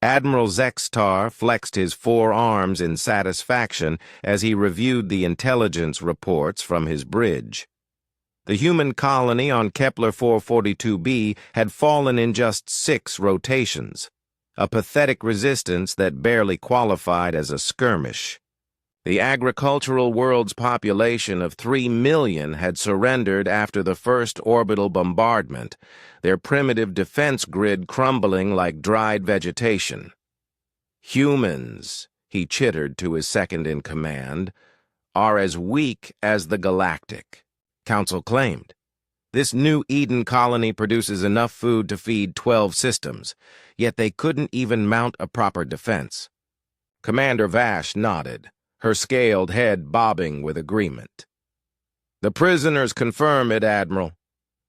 Admiral Zextar flexed his 4 arms in satisfaction as he reviewed the intelligence reports from his bridge. The human colony on Kepler 442b had fallen in just 6 rotations, a pathetic resistance that barely qualified as a skirmish. The agricultural world's population of 3 million had surrendered after the first orbital bombardment, their primitive defense grid crumbling like dried vegetation. Humans, he chittered to his second-in-command, are as weak as the Galactic, Council claimed. This new Eden colony produces enough food to feed 12 systems, yet they couldn't even mount a proper defense. Commander Vash nodded, her scaled head bobbing with agreement. The prisoners confirm it, Admiral.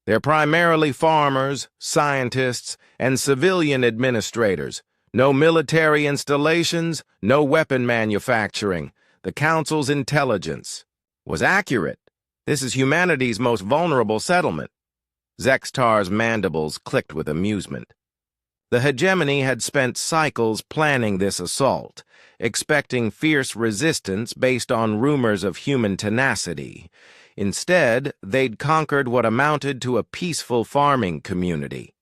They're primarily farmers, scientists, and civilian administrators. No military installations, no weapon manufacturing. The Council's intelligence was accurate. This is humanity's most vulnerable settlement. Zextar's mandibles clicked with amusement. The hegemony had spent cycles planning this assault, expecting fierce resistance based on rumors of human tenacity. Instead, they'd conquered what amounted to a peaceful farming community.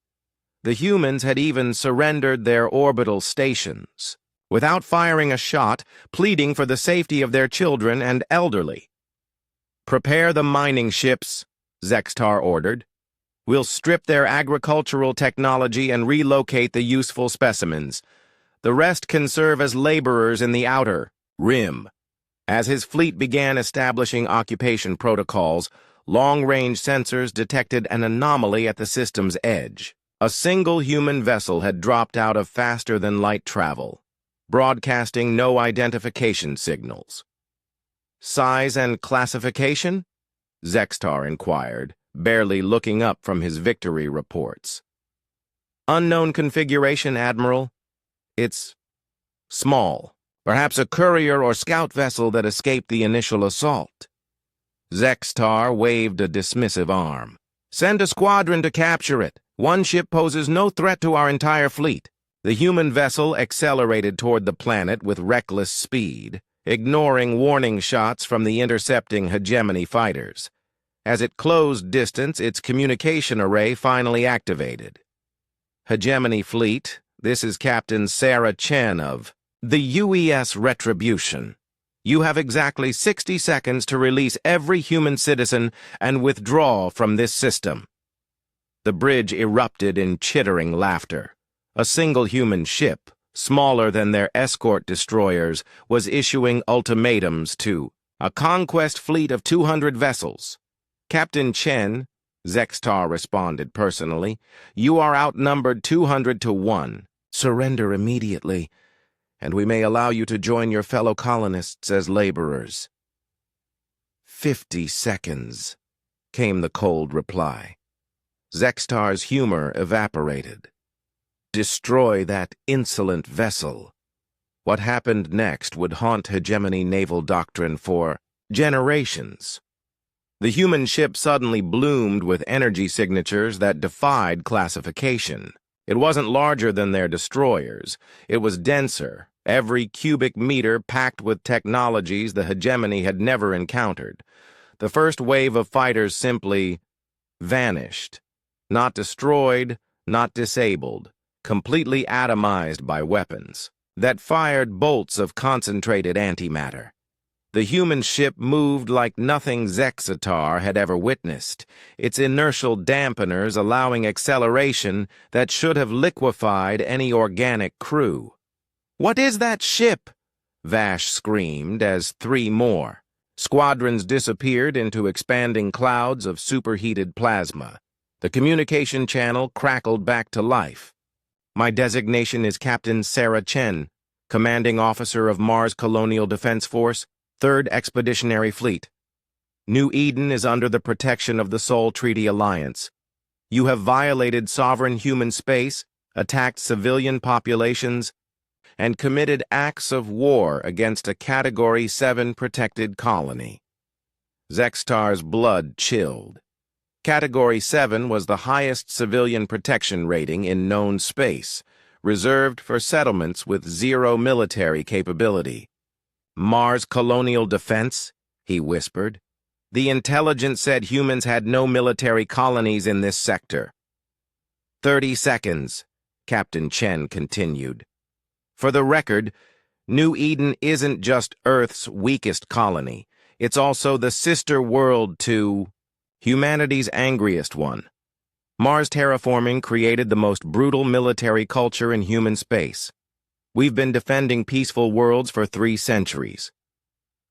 The humans had even surrendered their orbital stations, without firing a shot, pleading for the safety of their children and elderly. "Prepare the mining ships," Zextar ordered. "We'll strip their agricultural technology and relocate the useful specimens. The rest can serve as laborers in the outer rim." As his fleet began establishing occupation protocols, long-range sensors detected an anomaly at the system's edge. A single human vessel had dropped out of faster-than-light travel, broadcasting no identification signals. "Size and classification?" Zextar inquired, barely looking up from his victory reports. "Unknown configuration, Admiral. It's small. Perhaps a courier or scout vessel that escaped the initial assault." Zextar waved a dismissive arm. "Send a squadron to capture it. One ship poses no threat to our entire fleet." The human vessel accelerated toward the planet with reckless speed, ignoring warning shots from the intercepting hegemony fighters. As it closed distance, its communication array finally activated. "Hegemony Fleet, this is Captain Sarah Chen of the UES Retribution. You have exactly 60 seconds to release every human citizen and withdraw from this system." The bridge erupted in chittering laughter. A single human ship, smaller than their escort destroyers, was issuing ultimatums to a conquest fleet of 200 vessels. "Captain Chen," Zextar responded personally, "you are outnumbered 200 to 1. Surrender immediately, and we may allow you to join your fellow colonists as laborers." 50 seconds, came the cold reply. Zextar's humor evaporated. Destroy that insolent vessel. What happened next would haunt hegemony naval doctrine for generations. The human ship suddenly bloomed with energy signatures that defied classification. It wasn't larger than their destroyers. It was denser, every cubic meter packed with technologies the hegemony had never encountered. The first wave of fighters simply vanished. Not destroyed, not disabled, completely atomized by weapons that fired bolts of concentrated antimatter. The human ship moved like nothing Zextar had ever witnessed, its inertial dampeners allowing acceleration that should have liquefied any organic crew. "What is that ship?" Vash screamed as 3 more squadrons disappeared into expanding clouds of superheated plasma. The communication channel crackled back to life. "My designation is Captain Sarah Chen, Commanding Officer of Mars Colonial Defense Force, 3rd Expeditionary Fleet. New Eden is under the protection of the Sol Treaty Alliance. You have violated sovereign human space, attacked civilian populations, and committed acts of war against a Category 7 protected colony." Zextar's blood chilled. Category 7 was the highest civilian protection rating in known space, reserved for settlements with zero military capability. "Mars colonial defense?" he whispered. "The intelligence said humans had no military colonies in this sector." 30 seconds, Captain Chen continued. "For the record, New Eden isn't just Earth's weakest colony. It's also the sister world to humanity's angriest one. Mars terraforming created the most brutal military culture in human space. We've been defending peaceful worlds for 3 centuries.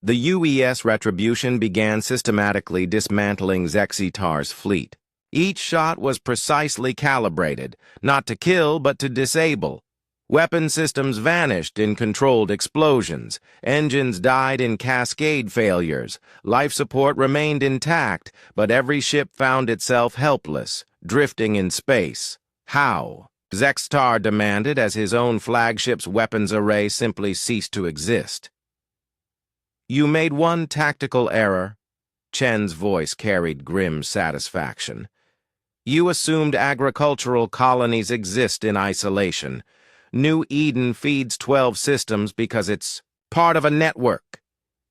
The UES retribution began systematically dismantling Zexitar's fleet. Each shot was precisely calibrated, not to kill but to disable. Weapon systems vanished in controlled explosions. Engines died in cascade failures. Life support remained intact, but every ship found itself helpless, drifting in space. How? Zextar demanded as his own flagship's weapons array simply ceased to exist. "You made one tactical error." Chen's voice carried grim satisfaction. "You assumed agricultural colonies exist in isolation. New Eden feeds 12 systems because it's part of a network.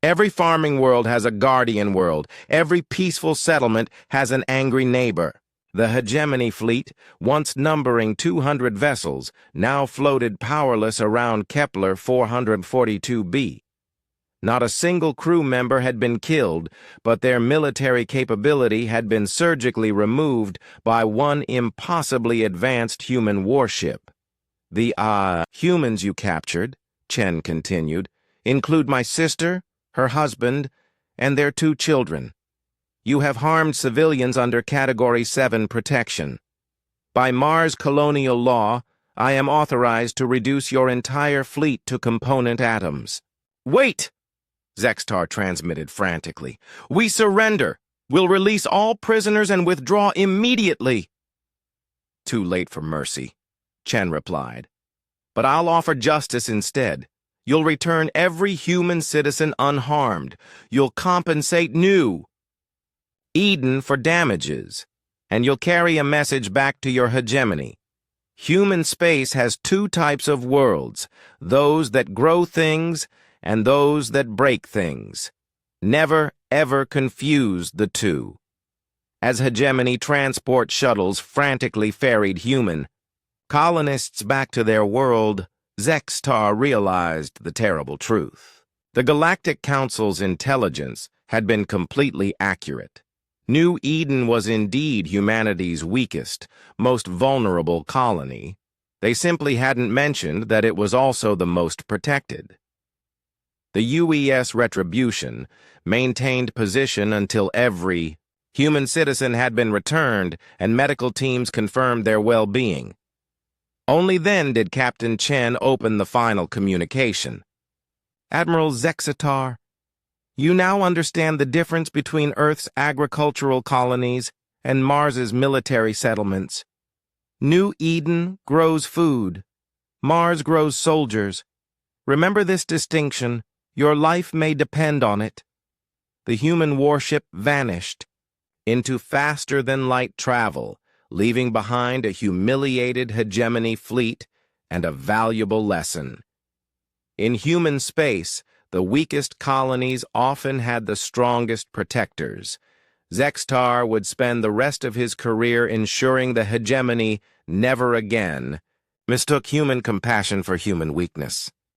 Every farming world has a guardian world. Every peaceful settlement has an angry neighbor. The hegemony fleet, once numbering 200 vessels, now floated powerless around Kepler 442b. Not a single crew member had been killed, but their military capability had been surgically removed by one impossibly advanced human warship. The humans you captured," Chen continued, "include my sister, her husband, and their 2 children. You have harmed civilians under Category 7 protection. By Mars colonial law, I am authorized to reduce your entire fleet to component atoms." "Wait!" Zextar transmitted frantically. "We surrender. We'll release all prisoners and withdraw immediately." "Too late for mercy," Chen replied. "But I'll offer justice instead. You'll return every human citizen unharmed. You'll compensate New Eden for damages, and you'll carry a message back to your hegemony. Human space has 2 types of worlds, those that grow things and those that break things. Never, ever confuse the 2. As hegemony transport shuttles frantically ferried human colonists back to their world, Zextar realized the terrible truth. The Galactic Council's intelligence had been completely accurate. New Eden was indeed humanity's weakest, most vulnerable colony. They simply hadn't mentioned that it was also the most protected. The UES retribution maintained position until every human citizen had been returned and medical teams confirmed their well-being. Only then did Captain Chen open the final communication. "Admiral Zexitar, you now understand the difference between Earth's agricultural colonies and Mars's military settlements. New Eden grows food. Mars grows soldiers. Remember this distinction. Your life may depend on it." The human warship vanished into faster-than-light travel, leaving behind a humiliated hegemony fleet and a valuable lesson. In human space, the weakest colonies often had the strongest protectors. Zextar would spend the rest of his career ensuring the hegemony never again mistook human compassion for human weakness.